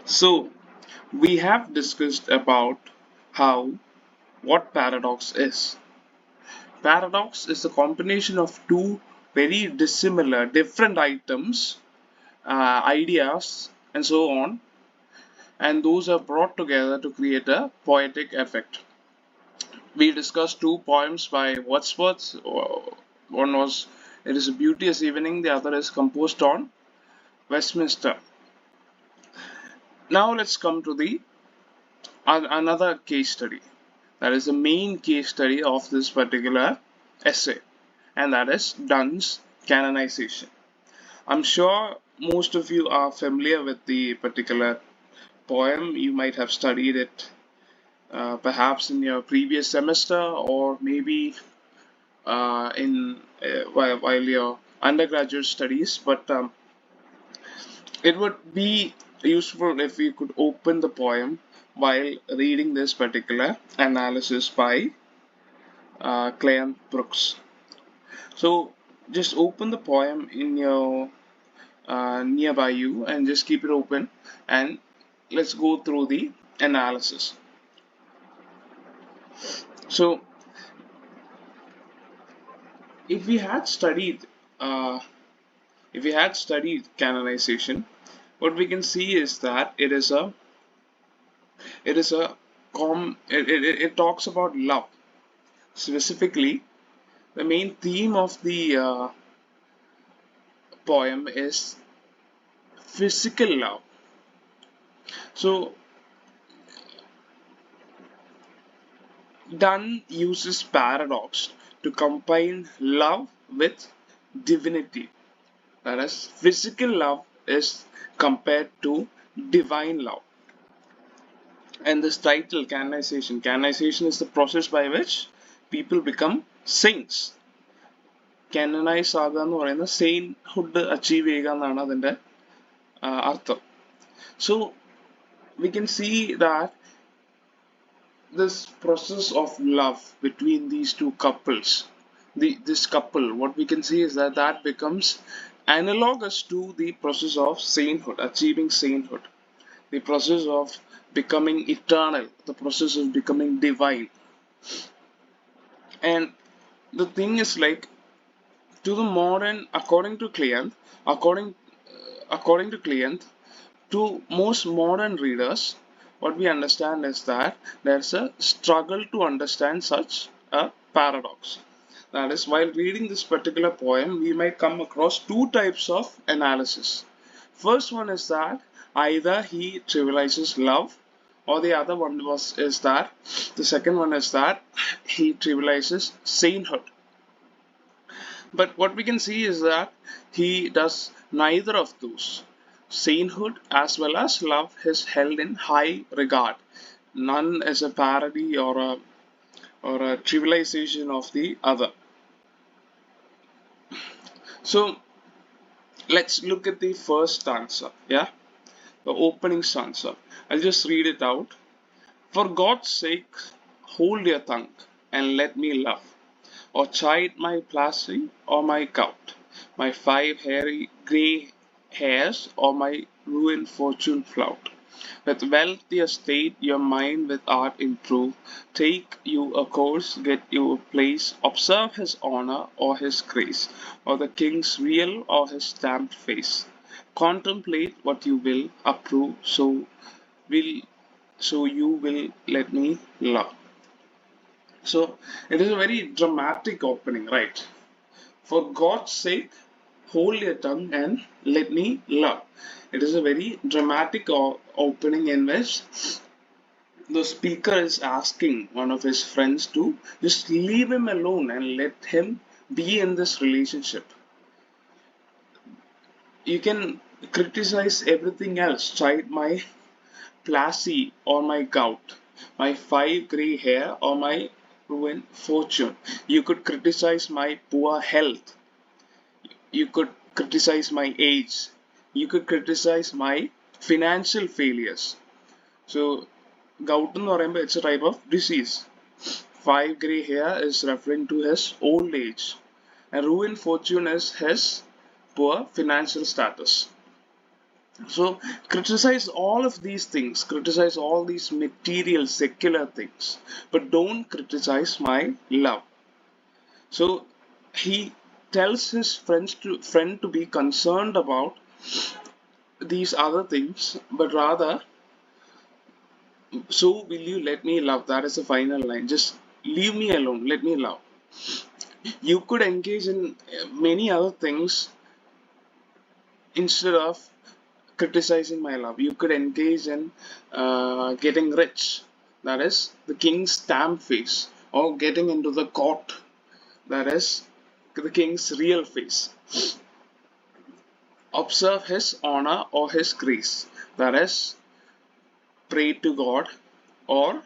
So, we have discussed about how what paradox is. Paradox is the combination of two very dissimilar, different items, ideas, and so on, and those are brought together to create a poetic effect. We discussed two poems by Wordsworth. One was "It is a Beauteous Evening," the other is "Composed on Westminster." Now let's come to the another case study. That is the main case study of this particular essay, and that is Donne's canonization. I'm sure most of you are familiar with the particular poem. You might have studied it perhaps in your previous semester, or maybe while your undergraduate studies. But it would be useful if we could open the poem while reading this particular analysis by Cleanth Brooks. So just open the poem in your nearby you and just keep it open, and let's go through the analysis. So if we had studied uh, if we had studied canonization, what we can see is that it talks about love. Specifically, the main theme of the poem is physical love. So Donne uses paradox to combine love with divinity. That is, physical love is compared to divine love. And this title, canonization is the process by which people become saints. Canonize ആകുക എന്ന് പറയുന്നത് സെയിൻഹുഡ് achieve ചെയ്യുക എന്നാണ് അതിൻ്റെ അർത്ഥം. So we can see that this process of love between these two couples, this couple, what we can see is that becomes analogous to the process of sainthood, achieving sainthood, the process of becoming eternal, the process of becoming divine. And the thing is, like, to the modern, according to Cleanth, to most modern readers, what we understand is that there's a struggle to understand such a paradox. That is, while reading this particular poem, we might come across two types of analysis. First one is that either he trivializes love, or the other one is that the second one is that he trivializes sainthood. But what we can see is that he does neither of those. Sainthood as well as love is held in high regard. None is a parody or a trivialization of the other. So let's look at the first stanza, yeah? The opening stanza. I'll just read it out. For God's sake, hold your tongue and let me love, or chide my plassy or my gout, my 5 hairy grey hairs or my ruined fortune flout. With wealth the estate, your mind with art improve. Take you a course, get you a place, observe his honour or his grace, or the king's real or his stamped face. Contemplate what you will, approve, will so you will let me love. So it is a very dramatic opening, right? For God's sake, hold your tongue and let me love. It is a very dramatic opening in which the speaker is asking one of his friends to just leave him alone and let him be in this relationship. You can criticize everything else, chide my plassy or my gout, my 5 grey hair or my ruined fortune. You could criticize my poor health. You could criticize my age. You could criticize my financial failures. So, gout എന്ന് പറയുമ്പോൾ it's a type of disease. 5 grey hair is referring to his old age, and ruined fortune is his poor financial status. So criticize all of these things, criticize all these material, secular things, but don't criticize my love. So he tells his friend to be concerned about these other things, but rather, so will you let me love? That is the final line. Just leave me alone, let me love. You could engage in many other things instead of criticizing my love. You could engage in getting rich, that is the king's stamp face, or getting into the court, that is the king's real face. Observe his honor or his grace, that is pray to God, or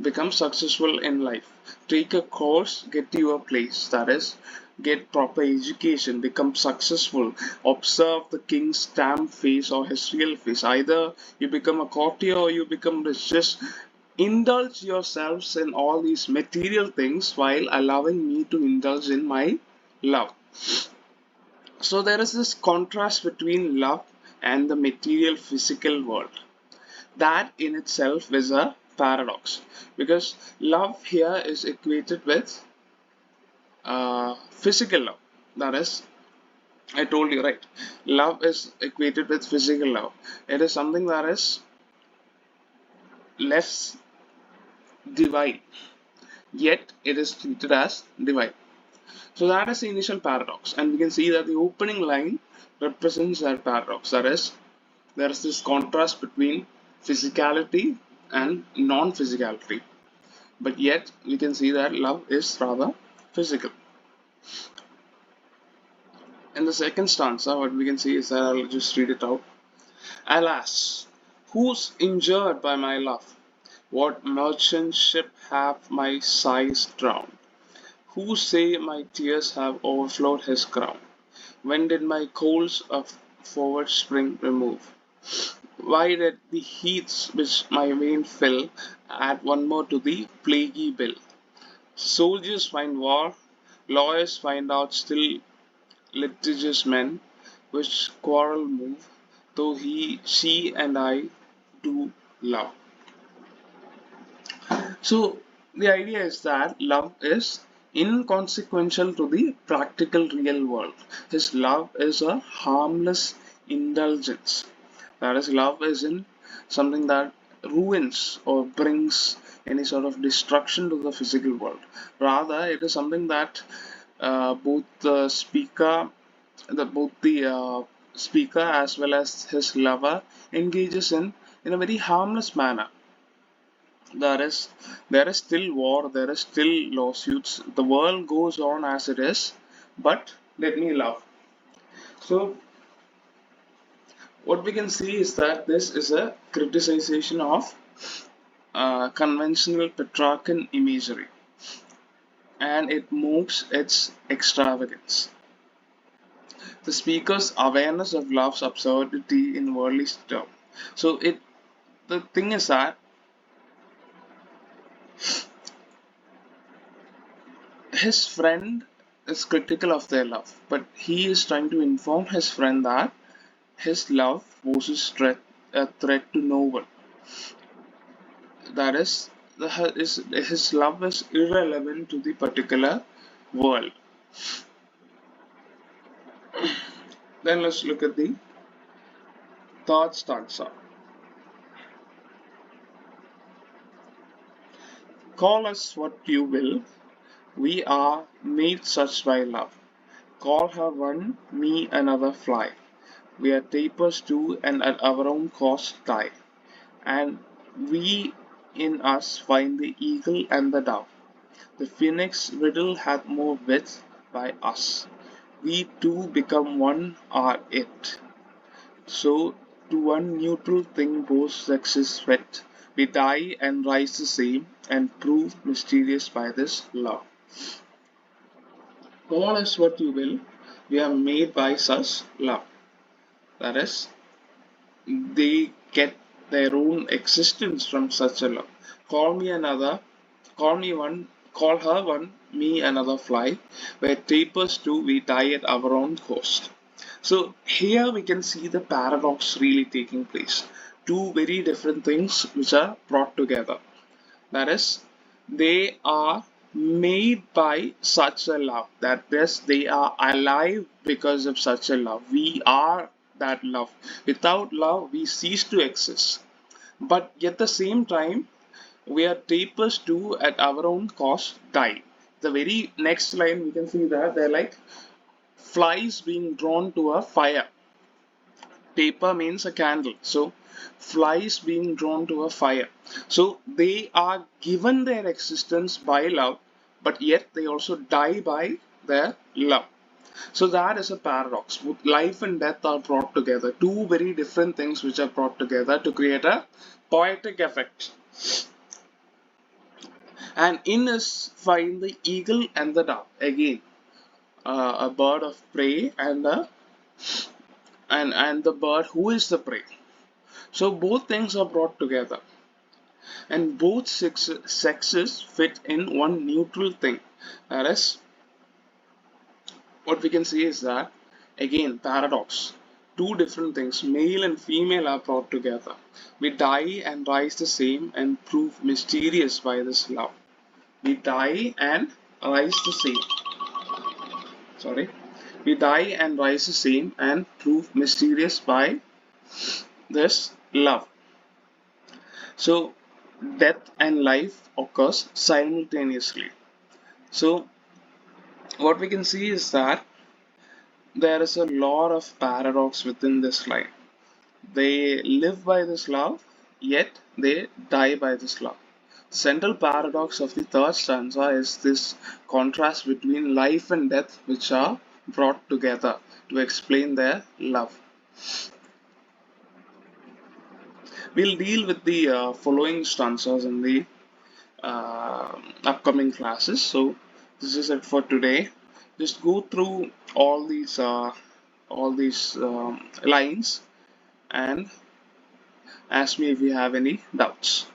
become successful in life. Take a course, get to your place, that is, get proper education, become successful, observe the king's stamp face or his real face. Either you become a courtier or you become rich. Just indulge yourselves in all these material things while allowing me to indulge in my love. So there is this contrast between love and the material physical world. That in itself is a paradox, because love here is equated with physical love. That is, I told you right. Love is equated with physical love. It is something that is less divine, yet it is treated as divine. So that is the initial paradox, and we can see that the opening line represents that paradox. That is, there is this contrast between physicality and non-physicality, but yet we can see that love is rather physical. In the second stanza, what we can see is that I'll just read it out. Alas, who's injured by my love? What merchant ship have my sighs drowned? Who say my tears have overflowed his crown? When did my coals of forward spring remove? Why did the heats which my vein fill add one more to the plaguy bill? Soldiers find war, lawyers find out still litigious men, which quarrel move, though she and I do love. So the idea is that love is inconsequential to the practical real world. His love is a harmless indulgence. That is, love isn't something that ruins or brings any sort of destruction to the physical world. Rather, it is something that both the speaker, both the speaker as well as his lover engages in a very harmless manner. There is still war, there is still lawsuits. The world goes on as it is, but let me love. So what we can see is that this is a criticization of conventional Petrarchan imagery, and it moves its extravagance. The speaker's awareness of love's absurdity in worldly terms. So the thing is that his friend is critical of their love, but he is trying to inform his friend that his love poses a threat to no one. That is, his love is irrelevant to the particular world. Then let's look at the third stanza. Call us what you will, we are made such by love. Call her one, me another fly. We are tapers too, and at our own cost die. And we in us find the eagle and the dove. The phoenix riddle hath more width by us. We two become one are it. So to one neutral thing both sexes fit. We die and rise the same, and prove mysterious by this love. Call us what you will, we are made by such love. That is, they get their own existence from such a love. Call me another, call me one, call her one, me another fly, where tapers do we die at our own cost. So here we can see the paradox really taking place. Two very different things which are brought together. That is, they are made by such a love. That is, they are alive because of such a love. We are that love. Without love, we cease to exist. But at the same time, we are tapers to, at our own cost, die. The very next line we can see that they're like flies being drawn to a fire. Taper means a candle. So flies being drawn to a fire. So they are given their existence by love, but yet they also die by their love. So that is a paradox. Life and death are brought together. Two very different things which are brought together to create a poetic effect. And in us find the eagle and the dove. Again, a bird of prey and the bird who is the prey. So both things are brought together, and both sexes fit in one neutral thing. That is, what we can see is that again paradox. Two different things, male and female, are brought together. We die and rise the same and prove mysterious by this love. We die and rise the same. Sorry. We die and rise the same and prove mysterious by this love. So death and life occurs simultaneously. So what we can see is that there is a lot of paradox within this line. They live by this love, yet they die by this love. Central paradox of the third stanza is this contrast between life and death, which are brought together to explain their love. We'll deal with the following stanzas in the upcoming classes. So this is it for today. Just go through all these lines and ask me if you have any doubts.